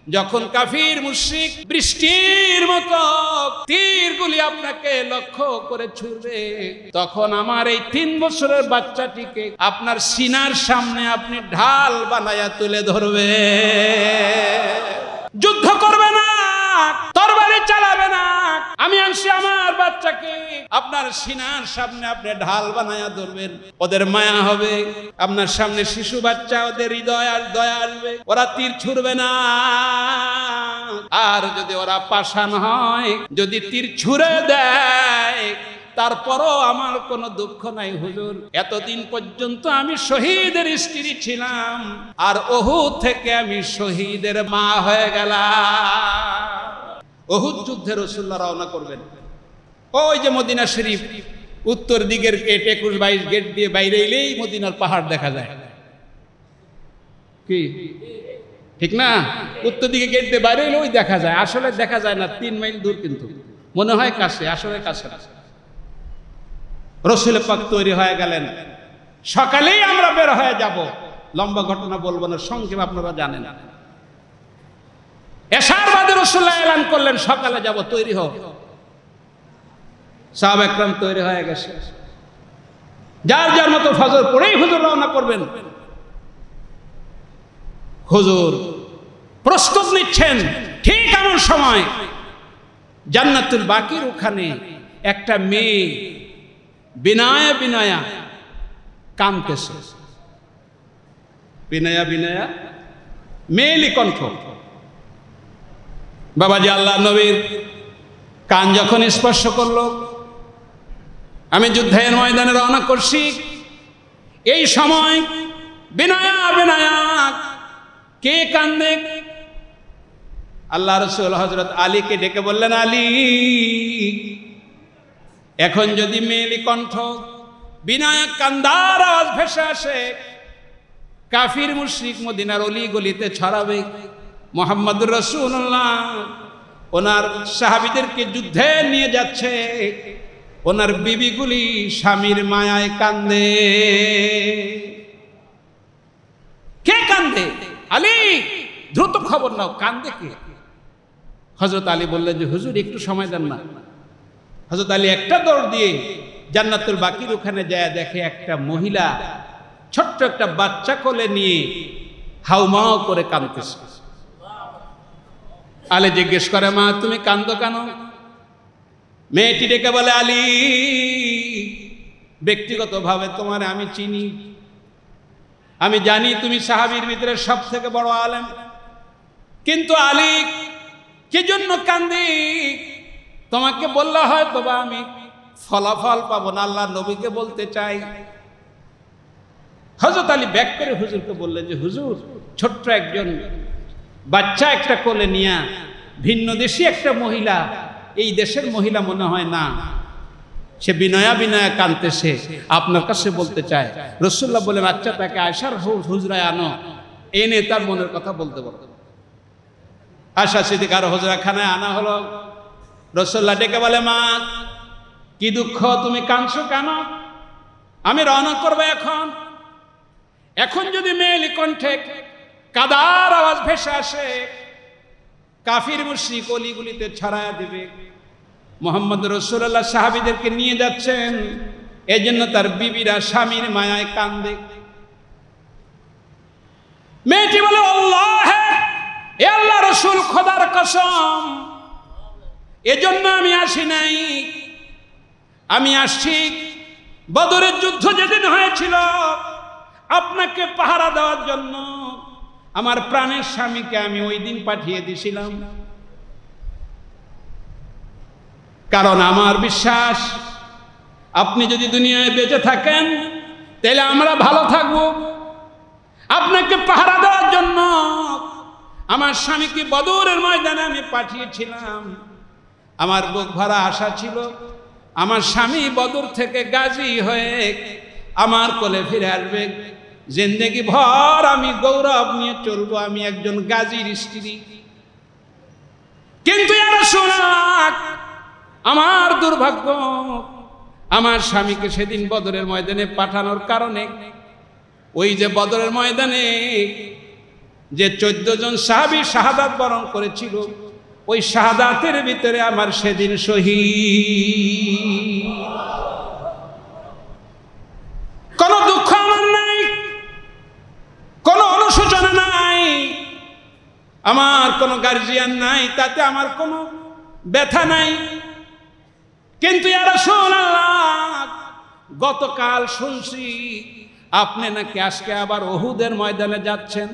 যখন কাফির মুশরিক বৃষ্টির মতো তীরগুলি আপনাকে লক্ষ্য করে ছুড়বে, তখন আমার এই 3 বছরের বাচ্চাটিকে আপনার সিনার সামনে আপনি ঢাল বানায়া তুলে ধরবে। যুদ্ধ করবে না, তরবারি চালাবে না, আমি আনছি আমার বাচ্চাকে আপনার সিনার সামনে আপনি ঢাল বানায়া ধরবেন। ওদের মায়া হবে, আপনার সামনে শিশু বাচ্চা, ওদের হৃদয় আর দয়া আসবে, ওরা তীর ছুড়বে না। আর যদি ওরা পাষাণ হয়, যদি তীর ছুড়ে দেয়, তারপরও আমার কোনো দুঃখ নাই হুজুর, এতদিন পর্যন্ত আমি শহীদের স্ত্রী ছিলাম, আর উহুদ থেকে আমি শহীদের মা হয়ে গেলাম। উহুদ যুদ্ধে রাসূলুল্লাহ রওনা করবেন। ওই যে মদিনা শরীফ উত্তর দিকের গেট 21-22 গেট দিয়ে বাইরে এলেই মদিনার পাহাড় দেখা যায়, কি ঠিক না? উত্তর দিকে গেট দিয়ে বাইরে এলে ওই দেখা যায়, আসলে দেখা যায় না, 3 মাইল দূর, কিন্তু মনে হয় কাছে, আসলে কাছে। রাসূল পাক তৈরি হয়ে গেলেন, সকালেই আমরা বের হয়ে যাব। লম্বা ঘটনা বলবো না, সংক্ষেপ আপনারা জানেন। এশার বাদে রাসূলুল্লাহ এলান করলেন সকালে যাব, তৈরি হও। সাহাবা একরাম তৈরি হয়ে গেছে, যার যার মতো ফজর পড়েই হুজুর রওনা করবেন। হুজুর প্রস্তুত নিচ্ছেন, ঠিক এমন সময় জান্নাতুল বাকির ওখানে একটা মেয়ে বিনয়া বিনয়া কাঁদতেছে। বিনয়া বিনয়া মেয়েলি কণ্ঠ। বাবাজি আল্লাহ নবীর কান যখন স্পর্শ করলো, আমি যুদ্ধের ময়দানে রওনা করছি, এই সময় বিনয়া বিনয়া কে কান্দে? আল্লাহ রাসূল হযরত আলীকে ডেকে বললেন, আলী, এখন যদি মেয়েলি কণ্ঠ বিনয়া কান্দার আওয়াজ ভেসে আসে, কাফির মুশরিক মদিনার অলি গলিতে ছড়াবে। মুহাম্মদুর রাসূলুল্লাহ ওনার সাহাবীদেরকে যুদ্ধে নিয়ে যাচ্ছে, ওনার বিবিগুলি স্বামীর মায়ায় কান্দে। কে কান্দে? আলী, দ্রুত খবর নাও, কান্দে কে? হযরত আলী বললেন যে হুজুর একটু সময় দেন না। হযরত আলী একটা দৌড় দিয়ে জান্নাতুল বাকির ওখানে যায়, দেখে একটা মহিলা ছোট্ট একটা বাচ্চা কোলে নিয়ে হাউমাউ করে কাঁদতেছে। আলী জিজ্ঞেস করে, মা তুমি কাঁদো কেন? মেয়েটি ডেকে বলে, আলী, ব্যক্তিগতভাবে তোমার আমি চিনি, আমি জানি তুমি সাহাবীর ভিতরে সব থেকে বড় আলেম, কিন্তু আলী কি জন্য কান্দি তোমাকে বললে হয়তো বা আমি ফলাফল পাবো না, আল্লাহ নবীকে বলতে চাই। হযরত আলী ব্যাক করে হুজুরকে বললেন যে হুজুর, ছোট্ট একজন বাচ্চা একটা কোলে নিয়া ভিন্ন দেশি একটা মহিলা, এই দেশের মহিলা মনে হয় না, সে বিনয়া বিনয়া কাঁদতেছে, আপনার কাছে বলতে চায়। রাসূলুল্লাহ বলেন, আচ্ছা তাকে আয়েশার হুজরায় আনো, এনে তার মনের কথা বলতে বলো। আয়েশা সিদ্দিকার হুজরাখানায় আনা হলো। রাসূলুল্লাহ ডেকে বলে, মা কি দুঃখ, তুমি কাঁদছো কেন? আমি রওনা করবো এখন। এখন যদি মেয়েলি কণ্ঠে কাদার আওয়াজ ভেসে আসে, কাফির মুশরিক অলিগুলিতে ছড়ায়া দিবে। মুহাম্মদ রাসূলুল্লাহ সাহাবীদেরকে নিয়ে যাচ্ছেন, এজন্য তার বিবিরা স্বামীর মায়ায় কান্দে। মেয়েটি বলে, আল্লাহ, এ আল্লাহ রাসূল, খোদার কসম, এজন্য আমি আসি নাই। আমি আসছি বদরের যুদ্ধ যেদিন হয়েছিল আপনাকে পাহারা দেওয়ার জন্য। আমার প্রাণের স্বামীকে আমি ওই দিন পাঠিয়ে দিয়েছিলাম, কারণ আমার বিশ্বাস আপনি যদি দুনিয়ায় বেঁচে থাকেন তাহলে আমরা ভালো থাকবো। আপনাকে পাহারা দেওয়ার জন্য আমার স্বামীকে বদরের ময়দানে আমি পাঠিয়েছিলাম। আমার বুক ভরা আশা ছিল আমার স্বামী বদর থেকে গাজী হয়ে আমার কোলে ফিরে আসবে, জিন্দেগি ভর আমি গৌরব নিয়ে চলবো, আমি একজন গাজীর স্ত্রী। কিন্তু ইয়া রাসূলুল্লাহ, আমার দুর্ভাগ্য, আমার স্বামীকে সেদিন বদরের ময়দানে পাঠানোর কারণে ওই যে বদরের ময়দানে যে 14 জন সাহাবী শাহাদাত বরণ করেছিল, ওই শাহাদাতের ভিতরে আমার সেদিন শহীদ। কোন দুঃখ আমার নাই, কোন অনুশোচনা নাই, আমার কোন গার্জিয়ান নাই, তাতে আমার কোন ব্যথা নাই। কিন্তু ইয়া রাসূলুল্লাহ, গতকাল শুনছি আপনি নাকি আজকে আবার উহুদের ময়দানে যাচ্ছেন।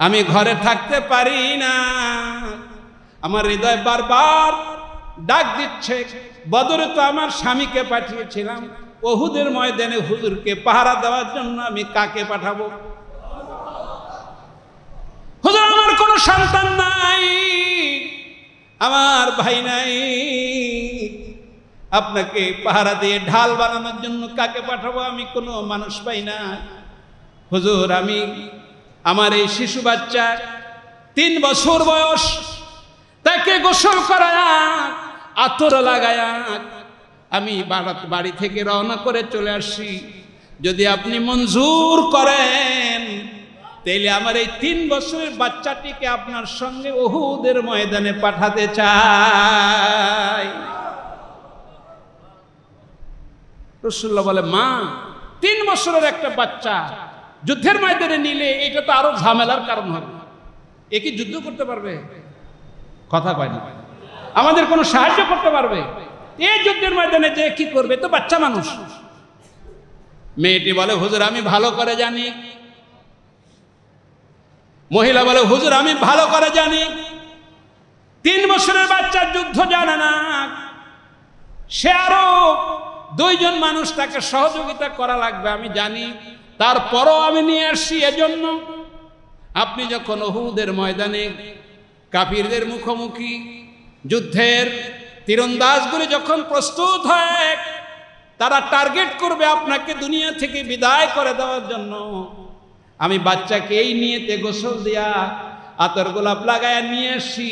আমি ঘরে থাকতে পারি না, আমার হৃদয় বারবার ডাক দিচ্ছে। বদরে তো আমার স্বামীকে পাঠিয়েছিলাম, উহুদের ময়দানে হুজুরকে পাহারা দেওয়ার জন্য আমি কাকে পাঠাবো? হুজুর আমার কোনো সন্তান নাই, আমার ভাই নাই, আপনাকে পাহারা দিয়ে ঢাল বানানোর জন্য কাকে পাঠাবো? আমি কোনো মানুষ পাই না। হুজুর আমি আমার এই শিশু বাচ্চা 3 বছর বয়স, তাকে গোসল করায়া আতর লাগায়া আমি বাড়ি থেকে রওনা করে চলে আসছি। যদি আপনি মঞ্জুর করেন তাইলে আমার এই 3 বছরের বাচ্চাটিকে আপনার সঙ্গে উহুদের ময়দানে পাঠাতে চাই। রাসূলুল্লাহ বলে, মা 3 বছরের একটা বাচ্চা যুদ্ধের ময়দানে নিলে এটা তো আরো ঝামেলার কারণ হবে। এ কি যুদ্ধ করতে পারবে? কথা কয় না। আমাদের কোনো সাহায্য করতে পারবে? এই যুদ্ধের ময়দানে যে কি করবে? তো বাচ্চা মানুষ। মেয়েটি বলে, হুজুর আমি ভালো করে জানি। মহিলা বলে, হুজুর আমি ভালো করে জানি 3 বছরের বাচ্চা যুদ্ধ জানে না, সে আরো 2 জন মানুষ তাকে সহযোগিতা করা লাগবে আমি জানি, তারপরও আমি নিয়ে আসছি। এজন্য আপনি যখন উহুদের ময়দানে কাফিরদের মুখোমুখি যুদ্ধের তীরন্দাজগুলি যখন প্রস্তুত হয়, তারা টার্গেট করবে আপনাকে দুনিয়া থেকে বিদায় করে দেওয়ার জন্য, আমি বাচ্চাকে এই নিয়েতে গোসল দিয়া আতর গোলাপ লাগায় নিয়ে আসছি।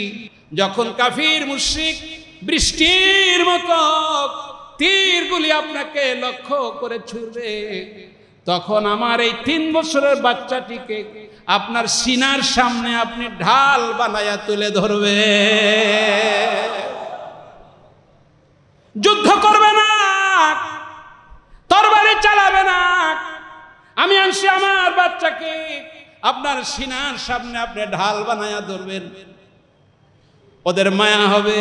যখন কাফির মুশরিক বৃষ্টির মতো তীরগুলি আপনাকে লক্ষ্য করে ছুড়বে, তখন আমার এই 3 বছরের বাচ্চাটিকে আপনার সিনার সামনে আপনি ঢাল বানায়া তুলে ধরবে। যুদ্ধ করবে না, তরবারি চালাবে না, আমি আনছি আমার বাচ্চাকে আপনার সিনার সামনে আপনি ঢাল বানায়া ধরবেন। ওদের মায়া হবে,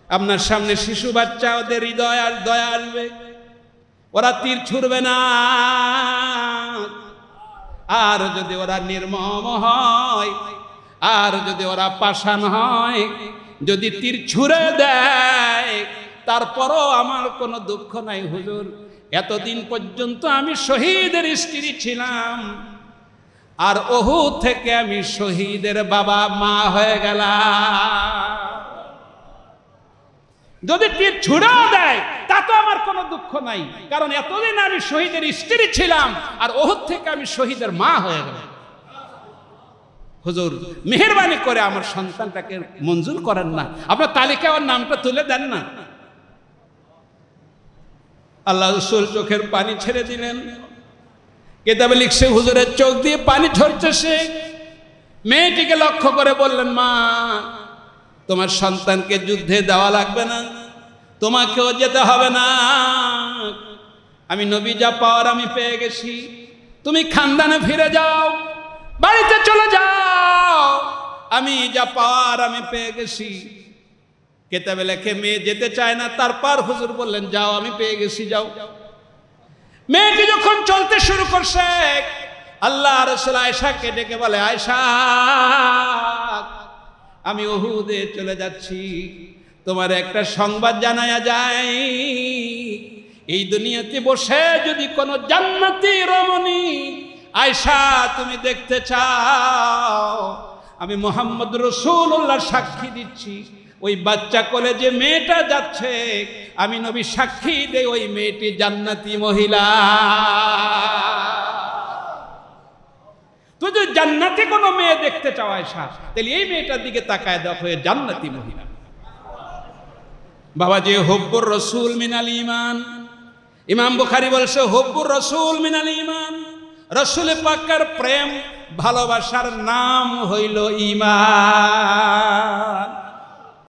আপনার সামনে শিশু বাচ্চা, ওদের হৃদয় আর দয়া আসবে, ওরা তীর ছুড়বে না। আর যদি ওরা নির্মম হয়, আর যদি ওরা পাষাণ হয়, যদি তীর ছুড়ে দেয়, তারপরও আমার কোনো দুঃখ নাই হুজুর। এতদিন পর্যন্ত আমি শহীদের স্ত্রী ছিলাম, আর উহুদ থেকে আমি শহীদের বাবা মা হয়ে গেলাম। যদি তীর ছুড়েও দেয় তাতে আমার কোনো দুঃখ নাই, কারণ এতদিন আমি শহীদের স্ত্রী ছিলাম, আর উহুদ থেকে আমি শহীদের মা হয়ে গেলাম। হুজুর মেহেরবানি করে আমার সন্তানটাকে মঞ্জুর করেন না, আপনার তালিকায় ওর নামটা তুলে দেন না। আল্লাহ রাসূল চোখের পানি ছেড়ে দিলেন। কিতাবে লিখছে হুজুরের চোখ দিয়ে পানি ঝরছে। সে মেয়েটিকে লক্ষ্য করে বললেন, মা তোমার সন্তানকে যুদ্ধে দেওয়া লাগবে না, তোমাকেও যেতে হবে না। আমি নবী যা পাওয়ার আমি পেয়ে গেছি, তুমি খানদানে ফিরে যাও, বাড়িতে চলে যাও, আমি যা পাওয়ার আমি পেয়ে গেছি। কিতাবে লেখে মেয়ে যেতে চায় না, তারপর হুজুর বললেন যাও আমি পেয়ে গেছি, যাও। মেয়েটি যখন চলতে শুরু করছে, আল্লাহ রাসূল আয়েশাকে ডেকে বলে, আয়েশা আমি উহুদে চলে যাচ্ছি, তোমার একটা সংবাদ জানায়া যায়, এই দুনিয়াতে বসে যদি কোনো জান্নাতি রমণী আয়েশা তুমি দেখতে চাও, আমি মুহাম্মদ রাসূলুল্লাহ সাক্ষী দিচ্ছি, ওই বাচ্চা কোলে যে মেয়েটা যাচ্ছে, আমি নবী সাক্ষী দেই ওই মেয়েটি জান্নাতি মহিলা। তুই যদি জান্নাতে কোনো মেয়ে দেখতে চাও আয়েশা, তাহলে এই মেয়েটার দিকে তাকায় দেখো, জান্নাতি মহিলা। বাবা যে হুব্বুর রাসূল মিনাল ঈমান, ইমাম বুখারী বলছে হুব্বুর রাসূল মিনাল ঈমান, রাসূল পাকের প্রেম ভালোবাসার নাম হইল ঈমান।